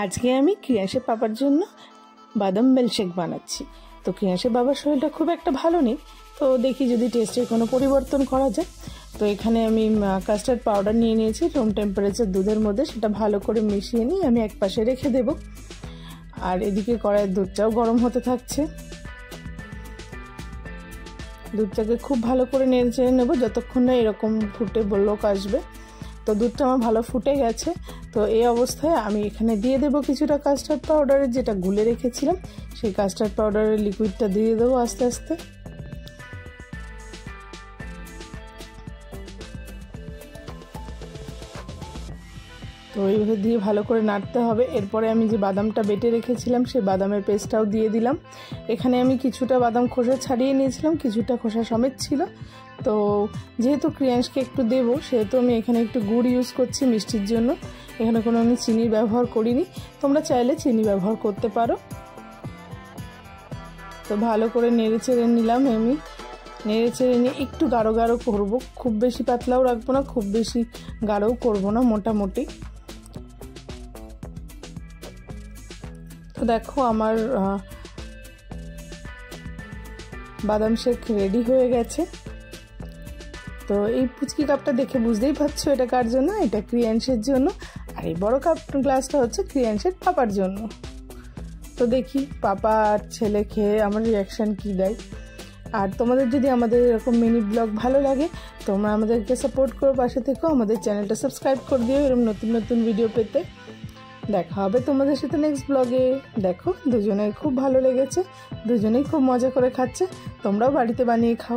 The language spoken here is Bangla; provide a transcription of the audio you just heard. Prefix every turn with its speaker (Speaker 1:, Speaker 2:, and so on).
Speaker 1: আজকে আমি ক্রিয়াংশের পাপার জন্য বাদাম মিল্কশেক বানাচ্ছি। তো ক্রিয়াংশের বাবার শরীরটা খুব একটা ভালো নেই, তো দেখি যদি টেস্টের কোনো পরিবর্তন করা যায়। তো এখানে আমি কাস্টার্ড পাউডার নিয়ে নিয়েছি রুম টেম্পারেচার দুধের মধ্যে, সেটা ভালো করে মিশিয়ে নিয়ে আমি এক পাশে রেখে দেব। আর এদিকে কড়াইয়ের দুধটাও গরম হতে থাকছে। দুধটাকে খুব ভালো করে নেড়ে চেড়ে নেবো যতক্ষণ না এরকম ফুটে বলক আসবে। তো দুধটা আমার ভালো ফুটে গেছে। তো এই অবস্থায় আমি এখানে দিয়ে দেবো কিছুটা কাস্টার্ড পাউডারের, যেটা গুলে রেখেছিলাম সেই কাস্টার্ড পাউডারের লিকুইডটা দিয়ে দেবো আস্তে আস্তে। তো এইভাবে দিয়ে ভালো করে নাড়তে হবে। এরপরে আমি যে বাদামটা বেটে রেখেছিলাম সেই বাদামের পেস্টটাও দিয়ে দিলাম। এখানে আমি কিছুটা বাদাম খোসা ছাড়িয়ে নিয়েছিলাম, কিছুটা খোসা সমেত ছিল। তো যেহেতু ক্রিয়াংশকে একটু দেবো সেহেতু আমি এখানে একটু গুড় ইউজ করছি মিষ্টির জন্য। এখানে কোনো আমি চিনির ব্যবহার করিনি, তোমরা চাইলে চিনি ব্যবহার করতে পারো। তো ভালো করে নেড়ে চেড়ে নিলাম। আমি নেড়ে চেড়ে নিয়ে একটু গাঢ় গাঢ় করবো, খুব বেশি পাতলাও রাখবো না, খুব বেশি গাঢ়ও করবো না, মোটামুটি। তো দেখো আমার বাদাম শেক রেডি হয়ে গেছে। তো এই পুচকি কাপটা দেখে বুঝতেই পারছো এটা কার জন্য, এটা ক্রিয়াংশের জন্য। আর এই বড় কাপ গ্লাসটা হচ্ছে ক্রিয়াংশের পাপার জন্য। তো দেখি পাপা আর ছেলে খেয়ে আমার রিয়াকশান কী দেয়। আর তোমাদের যদি আমাদের এরকম মিনি ব্লগ ভালো লাগে তোমরা আমাদেরকে সাপোর্ট করো, পাশে থেকেও আমাদের চ্যানেলটা সাবস্ক্রাইব করে দিও এরকম নতুন নতুন ভিডিও পেতে। দেখা হবে তোমাদের সাথে নেক্সট ব্লগে। দেখো দুজনের খুব ভালো লেগেছে, দুজনেই খুব মজা করে খাচ্ছে। তোমরাও বাড়িতে বানিয়ে খাও।